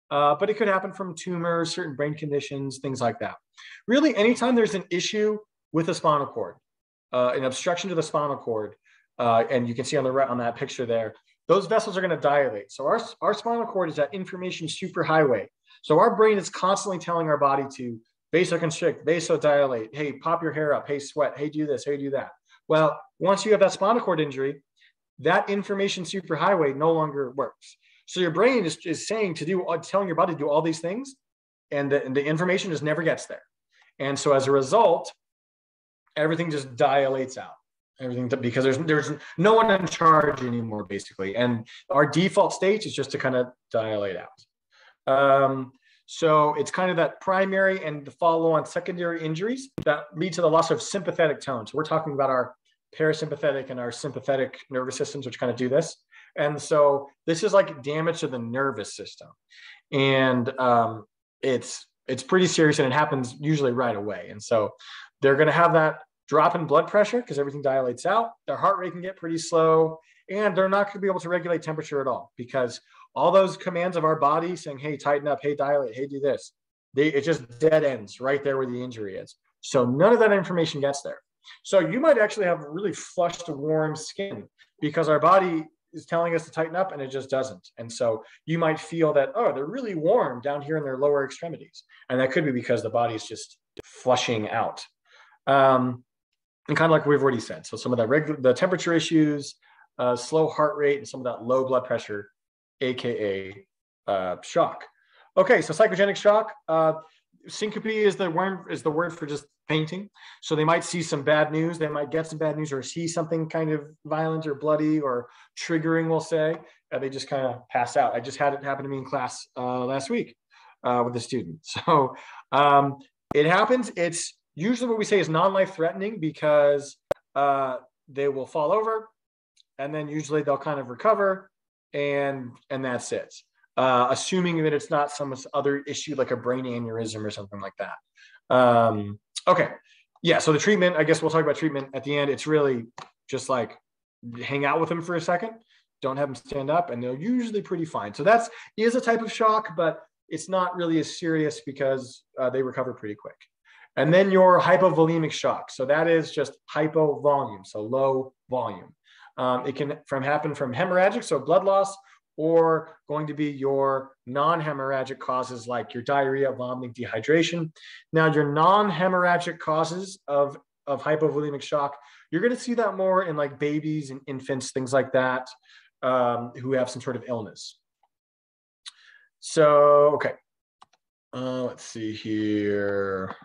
Speaker 2: but it could happen from tumors, certain brain conditions, things like that. Really, anytime there's an issue with the spinal cord, an obstruction to the spinal cord, and you can see on the right on that picture there, those vessels are going to dilate. So our spinal cord is that information superhighway. So our brain is constantly telling our body to vasoconstrict, vasodilate, hey, pop your hair up, hey, sweat, hey, do this, hey, do that. Well, once you have that spinal cord injury, that information superhighway no longer works. So your brain is saying to do, telling your body to do all these things, and the information just never gets there. And so as a result, everything just dilates out. Everything, because there's no one in charge anymore, basically. And our default state is just to kind of dilate out. So it's kind of that primary and the follow-on secondary injuries that lead to the loss of sympathetic tone. So we're talking about our parasympathetic and our sympathetic nervous systems, which kind of do this. And so this is like damage to the nervous system. And it's pretty serious, and it happens usually right away. And so they're going to have that drop in blood pressure because everything dilates out. Their heart rate can get pretty slow, and they're not going to be able to regulate temperature at all, because all those commands of our body saying, hey, tighten up, hey, dilate, hey, do this, it just dead ends right there where the injury is. So none of that information gets there. So you might actually have really flushed, warm skin because our body is telling us to tighten up and it just doesn't. And so you might feel that, oh, they're really warm down here in their lower extremities. And that could be because the body is just flushing out. And kind of like we've already said. So some of the temperature issues, slow heart rate, and some of that low blood pressure, AKA shock. Okay, so psychogenic shock. Syncope is the word for just fainting. So they might see some bad news. They might get some bad news or see something kind of violent or bloody or triggering, we'll say. They just kind of pass out. I just had it happen to me in class last week with a student. So it happens. It's usually what we say is non-life threatening because they will fall over, and then usually they'll kind of recover, and that's it. Assuming that it's not some other issue like a brain aneurysm or something like that. Okay, yeah, so the treatment, I guess we'll talk about treatment at the end. It's really just like hang out with them for a second, don't have them stand up, and they're usually pretty fine. So that is a type of shock, but it's not really as serious because they recover pretty quick. And then your hypovolemic shock. So that is just hypovolume, so low volume. It can happen from hemorrhagic, so blood loss, or going to be your non-hemorrhagic causes like your diarrhea, vomiting, dehydration. Now, your non-hemorrhagic causes of hypovolemic shock, you're going to see that more in like babies and infants, things like that, who have some sort of illness. So, okay. Let's see here.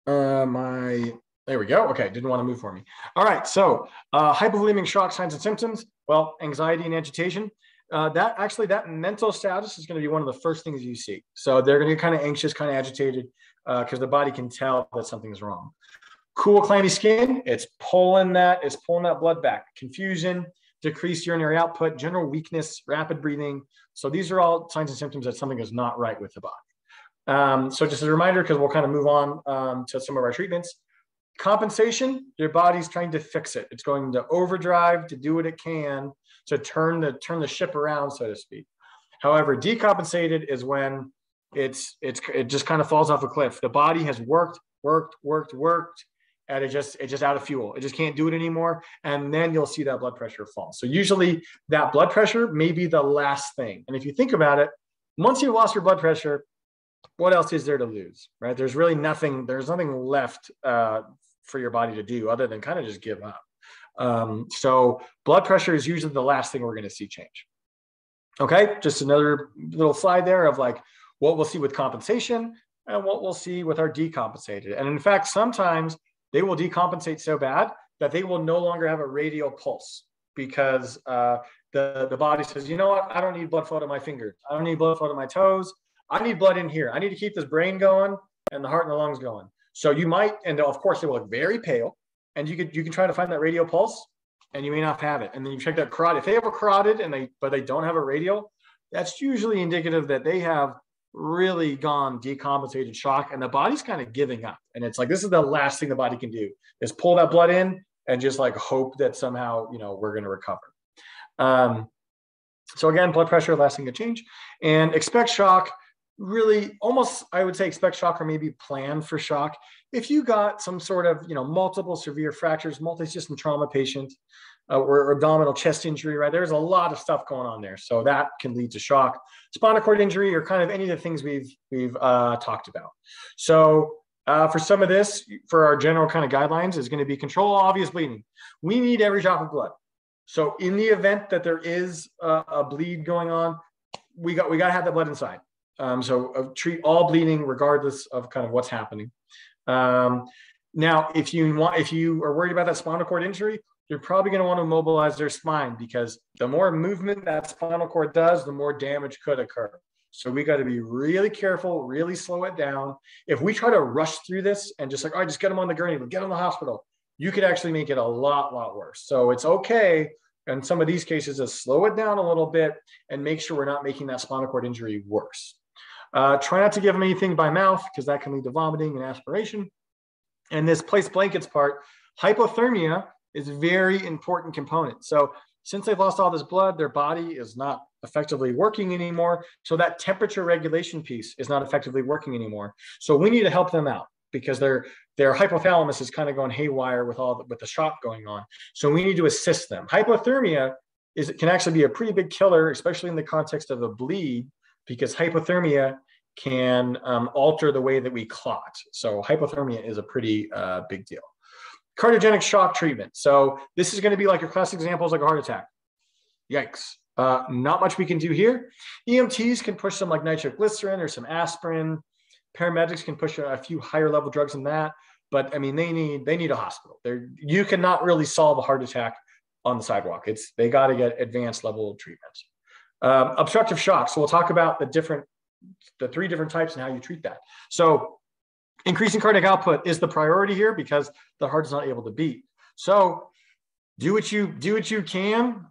Speaker 2: There we go. Okay, didn't want to move for me. All right, so hypovolemic shock signs and symptoms. Well, anxiety and agitation. That mental status is going to be one of the first things you see. So they're going to get kind of anxious, kind of agitated, because the body can tell that something's wrong. Cool, clammy skin. It's pulling that blood back. Confusion, decreased urinary output, general weakness, rapid breathing. So these are all signs and symptoms that something is not right with the body. So just as a reminder, because we'll kind of move on to some of our treatments. Compensation, your body's trying to fix it. It's going to overdrive to do what it can to turn the ship around, so to speak. However, decompensated is when it just kind of falls off a cliff. The body has worked, and it's just out of fuel. It just can't do it anymore. And then you'll see that blood pressure fall. So usually that blood pressure may be the last thing. And if you think about it, once you've lost your blood pressure, what else is there to lose, right? There's really nothing, there's nothing left for your body to do other than kind of just give up. So blood pressure is usually the last thing we're going to see change. Okay, just another little slide there of like what we'll see with compensation and what we'll see with our decompensated. And in fact, sometimes they will decompensate so bad that they will no longer have a radial pulse because the body says, you know what, I don't need blood flow to my fingers. I don't need blood flow to my toes. I need blood in here. I need to keep this brain going and the heart and the lungs going. So you might, and of course they will look very pale, and you can try to find that radial pulse, and you may not have it. And then you check that carotid. If they have a carotid but they don't have a radial, that's usually indicative that they have really gone decompensated shock, and the body's kind of giving up. And it's like, this is the last thing the body can do is pull that blood in and just like hope that somehow, we're going to recover. So again, blood pressure, last thing to change, and expect shock. Really, almost, I would say expect shock or maybe plan for shock. If you got some sort of, multiple severe fractures, multi-system trauma patient, or abdominal chest injury, right? There's a lot of stuff going on there. So that can lead to shock, spinal cord injury, or kind of any of the things we've talked about. So for some of this, for our general kind of guidelines, is going to be control obvious bleeding. We need every drop of blood. So in the event that there is a bleed going on, we got to have that blood inside. So treat all bleeding regardless of kind of what's happening. Now, if you are worried about that spinal cord injury, you're probably going to want to mobilize their spine, because the more movement that spinal cord does, the more damage could occur. So we got to be really careful, really slow it down. If we try to rush through this and just like, all right, just get them on the gurney, get them in the hospital, you could actually make it a lot worse. So it's okay in some of these cases to slow it down a little bit and make sure we're not making that spinal cord injury worse. Try not to give them anything by mouth, because that can lead to vomiting and aspiration. And this place blankets part, hypothermia is a very important component. So since they've lost all this blood, their body is not effectively working anymore. So that temperature regulation piece is not effectively working anymore. So we need to help them out, because their hypothalamus is kind of going haywire with the shock going on. So we need to assist them. Hypothermia can actually be a pretty big killer, especially in the context of a bleed, because hypothermia can alter the way that we clot. So hypothermia is a pretty big deal. Cardiogenic shock treatment. So this is going to be like your classic examples, like a heart attack. Yikes. Not much we can do here. EMTs can push some like nitroglycerin or some aspirin. Paramedics can push a few higher level drugs than that. But I mean, they need a hospital. You cannot really solve a heart attack on the sidewalk. They got to get advanced level treatments. Obstructive shock. So we'll talk about the three different types and how you treat that. So increasing cardiac output is the priority here, because the heart is not able to beat. So do what you can.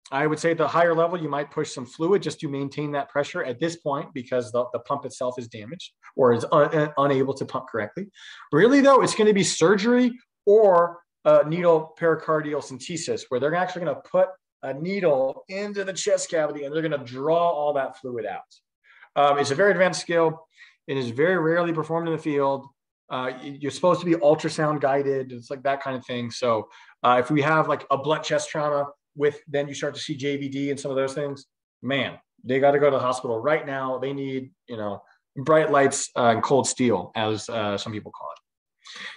Speaker 2: I would say at the higher level, you might push some fluid just to maintain that pressure at this point, because the pump itself is damaged or is unable to pump correctly. Really though, it's going to be surgery or needle pericardial centesis, where they're actually going to put a needle into the chest cavity and they're going to draw all that fluid out. It's a very advanced skill. It is very rarely performed in the field. You're supposed to be ultrasound guided. It's like that kind of thing. So if we have like a blunt chest trauma then you start to see JVD and some of those things, man, they got to go to the hospital right now. They need, bright lights and cold steel, as some people call it.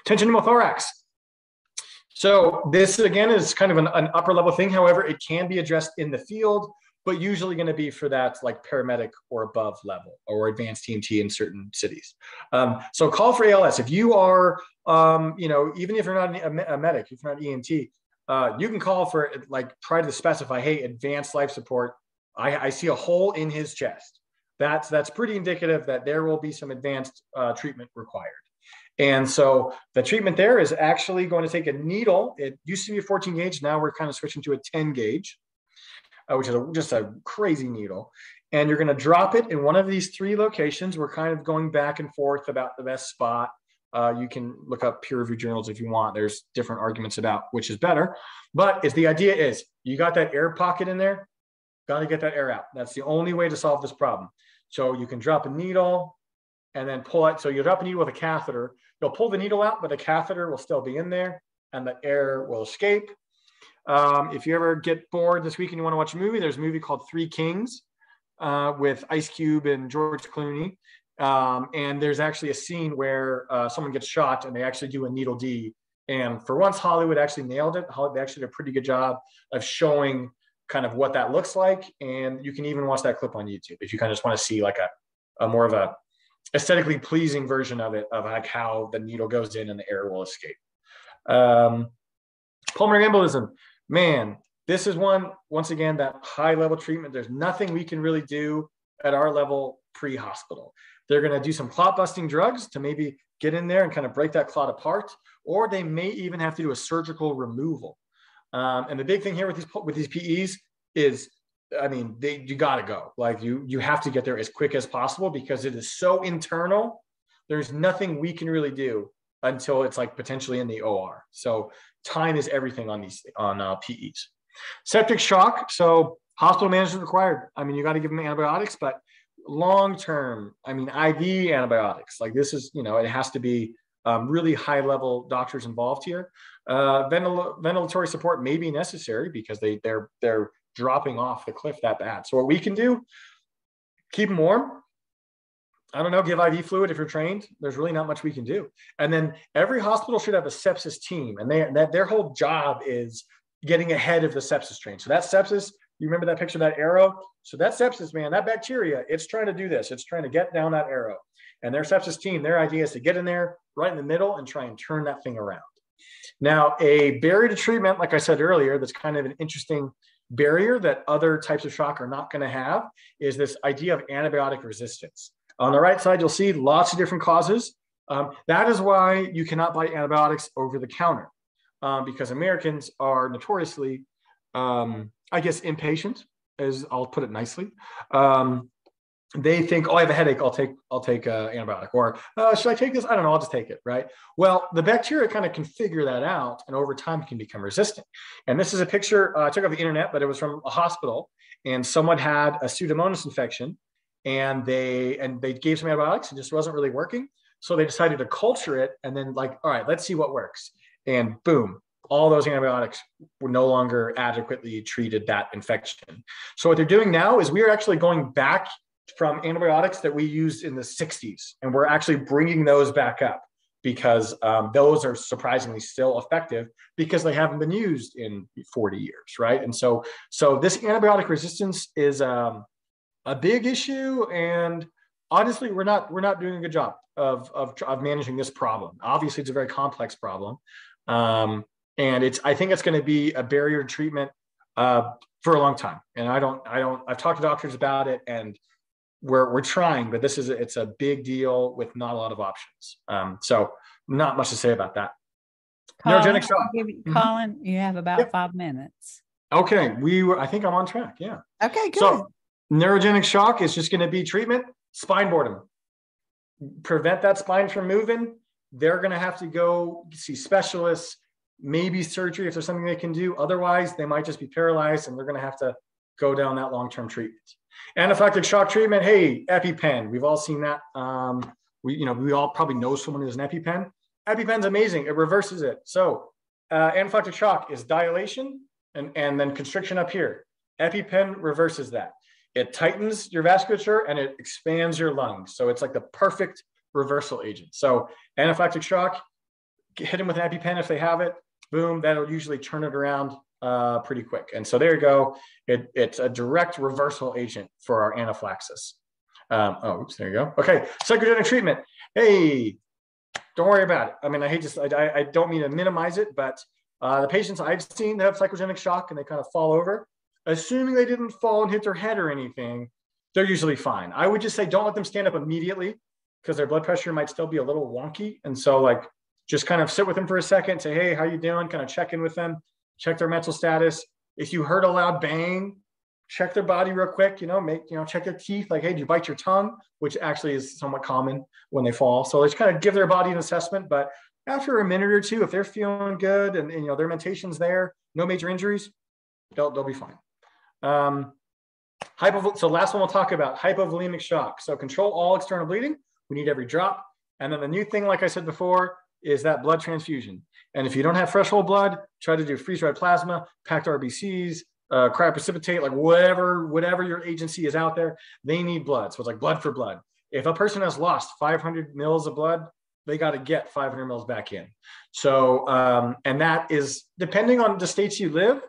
Speaker 2: Tension pneumothorax. So this again is kind of an upper level thing. However, it can be addressed in the field, but usually going to be for that like paramedic or above level, or advanced EMT in certain cities. So call for ALS. If you are, even if you're not a medic, if you're not EMT, you can call for try to specify, hey, advanced life support. I see a hole in his chest. That's pretty indicative that there will be some advanced treatment required. And so the treatment there is actually going to take a needle. It used to be a 14 gauge. Now we're kind of switching to a 10 gauge, which is just a crazy needle. And you're going to drop it in one of these 3 locations. We're kind of going back and forth about the best spot. You can look up peer-reviewed journals if you want. There's different arguments about which is better. But the idea is you got that air pocket in there, got to get that air out. That's the only way to solve this problem. So you can drop a needle and then pull it. So you drop a needle with a catheter. You'll pull the needle out, but the catheter will still be in there and the air will escape. If you ever get bored this week and you want to watch a movie, there's a movie called Three Kings with Ice Cube and George Clooney. And there's actually a scene where someone gets shot and they actually do a needle D. And for once, Hollywood actually nailed it. They actually did a pretty good job of showing kind of what that looks like. And you can even watch that clip on YouTube if you kind of just want to see like a more of a aesthetically pleasing version of it, of like how the needle goes in and the air will escape. Pulmonary embolism, man, this is once again, that high level treatment. There's nothing we can really do at our level pre-hospital. They're going to do some clot busting drugs to maybe get in there and kind of break that clot apart, or they may even have to do a surgical removal. And the big thing here with these PEs is, I mean, you got to go. Like you have to get there as quick as possible because it is so internal. There's nothing we can really do until it's like potentially in the OR. So time is everything on PEs. Septic shock. So hospital management required. I mean, you got to give them antibiotics, but long-term, I mean, IV antibiotics. Like this is, it has to be really high-level doctors involved here. Ventilatory support may be necessary because they're dropping off the cliff that bad. So what we can do, keep them warm. I don't know, give IV fluid if you're trained. There's really not much we can do. And then every hospital should have a sepsis team, and their whole job is getting ahead of the sepsis train. So that sepsis, you remember that picture of that arrow? So that sepsis, man, that bacteria, it's trying to do this. It's trying to get down that arrow. And their sepsis team, their idea is to get in there right in the middle and try and turn that thing around. Now, a barrier to treatment, like I said earlier, that's kind of an interesting barrier that other types of shock are not going to have, is this idea of antibiotic resistance. On the right side, you'll see lots of different causes. That is why you cannot buy antibiotics over the counter, because Americans are notoriously, I guess, impatient, as I'll put it nicely. They think, oh, I have a headache, I'll take antibiotic, or should I take this? I don't know, I'll just take it, right? Well, the bacteria kind of can figure that out, and over time can become resistant. And this is a picture I took off the internet, but it was from a hospital, and someone had a Pseudomonas infection, and they gave some antibiotics, and just wasn't really working. So they decided to culture it, and then like, all right, let's see what works. And boom, all those antibiotics were no longer adequately treated that infection. So what they're doing now is we are actually going back from antibiotics that we used in the 60s, and we're actually bringing those back up because those are surprisingly still effective because they haven't been used in 40 years, right? And so this antibiotic resistance is a big issue, and honestly, we're not doing a good job of managing this problem. Obviously, it's a very complex problem, and I think it's going to be a barrier to treatment for a long time. And I've talked to doctors about it, and we're trying, but it's a big deal with not a lot of options. So not much to say about that.
Speaker 3: Colin,
Speaker 2: Neurogenic shock.
Speaker 3: Colin, you have about 5 minutes.
Speaker 2: Okay, I think I'm on track. Yeah.
Speaker 1: Okay, good.
Speaker 2: So neurogenic shock is just going to be treatment, spine boredom. Prevent that spine from moving. They're going to have to go see specialists, maybe surgery if there's something they can do. Otherwise, they might just be paralyzed, and they're going to have to go down that long-term treatment. Anaphylactic shock treatment, hey, EpiPen. We've all seen that. We all probably know someone who has an EpiPen. EpiPen's amazing. It reverses it. So anaphylactic shock is dilation and then constriction up here. EpiPen reverses that. It tightens your vasculature and it expands your lungs. So it's like the perfect reversal agent. So anaphylactic shock, hit them with an EpiPen if they have it. Boom, that'll usually turn it around pretty quick. And so there you go. It's a direct reversal agent for our anaphylaxis. There you go. Okay, psychogenic treatment. Hey, don't worry about it. I mean, I don't mean to minimize it, but the patients I've seen that have psychogenic shock and they kind of fall over, assuming they didn't fall and hit their head or anything, they're usually fine. I would just say don't let them stand up immediately. because their blood pressure might still be a little wonky. And so like, just kind of sit with them for a second, say, hey, how you doing? Kind of check in with them, check their mental status. If you heard a loud bang, check their body real quick, check their teeth. Like, hey, did you bite your tongue? Which actually is somewhat common when they fall. So let's kind of give their body an assessment. But after a minute or two, if they're feeling good and their mentation's there, no major injuries, they'll be fine. So last one we'll talk about, hypovolemic shock. So control all external bleeding. We need every drop. And then the new thing, like I said before, is that blood transfusion. And if you don't have fresh whole blood, try to do freeze-dried plasma, packed RBCs, cryoprecipitate, like whatever your agency is out there, they need blood. So it's like blood for blood. If a person has lost 500 mils of blood, they got to get 500 mils back in. So, and that is depending on the states you live.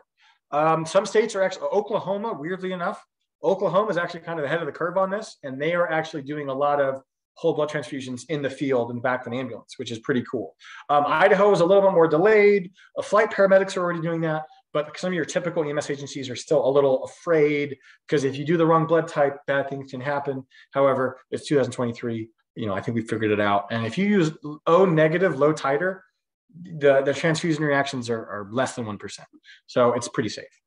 Speaker 2: Some states are actually, Oklahoma, weirdly enough, Oklahoma is actually kind of the head of the curve on this. And they are actually doing a lot of whole blood transfusions in the field in the back of an ambulance, which is pretty cool. Idaho is a little bit more delayed. Flight paramedics are already doing that, but some of your typical EMS agencies are still a little afraid because if you do the wrong blood type, bad things can happen. However, it's 2023. I think we figured it out. And if you use O negative, low titer, the transfusion reactions are less than 1%. So it's pretty safe.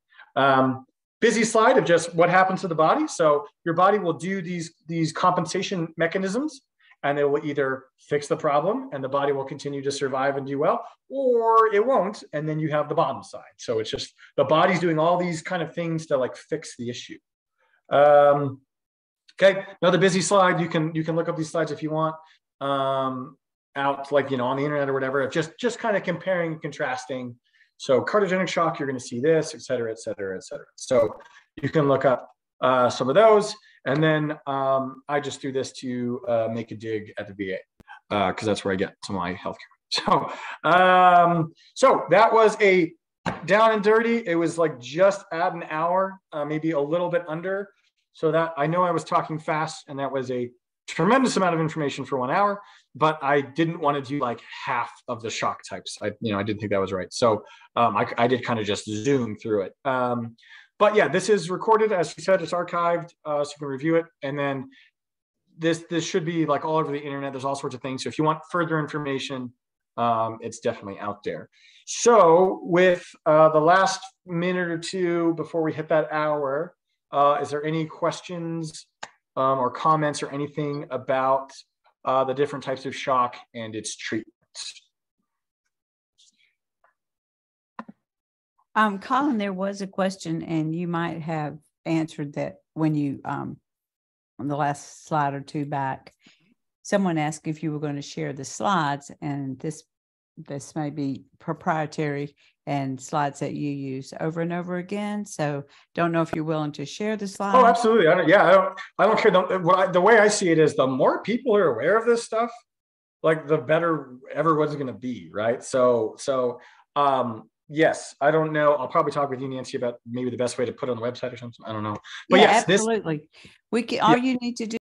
Speaker 2: Busy slide of just what happens to the body. So your body will do these compensation mechanisms, and it will either fix the problem and the body will continue to survive and do well, or it won't. And then you have the bottom side. So it's just the body's doing all these kind of things to like fix the issue. Okay, another busy slide. You can look up these slides if you want, out like on the internet or whatever. Just kind of comparing and contrasting. So cardiogenic shock, you're going to see this, et cetera, et cetera, et cetera. So you can look up some of those. And then I just threw this to make a dig at the VA because that's where I get to my healthcare. So that was a down and dirty. It was like just at an hour, maybe a little bit under. So that I know I was talking fast, and that was a tremendous amount of information for 1 hour, but I didn't want to do like half of the shock types. I didn't think that was right. So I did kind of just zoom through it. But yeah, this is recorded. As you said, it's archived, so you can review it. And then this should be like all over the internet. There's all sorts of things. So if you want further information, it's definitely out there. So with the last minute or two before we hit that hour, is there any questions or comments or anything about the different types of shock and its treatments?
Speaker 3: Colin, there was a question, and you might have answered that when you on the last slide or two back. Someone asked if you were going to share the slides, and this may be proprietary and slides that you use over and over again. So don't know if you're willing to share the slides.
Speaker 2: Oh, absolutely. I don't care. The way I see it is the more people are aware of this stuff, like the better everyone's going to be. Right. So yes, I don't know. I'll probably talk with you, Nancy, about maybe the best way to put it on the website or something. I don't know. But
Speaker 3: yeah,
Speaker 2: yes,
Speaker 3: absolutely. All you need to do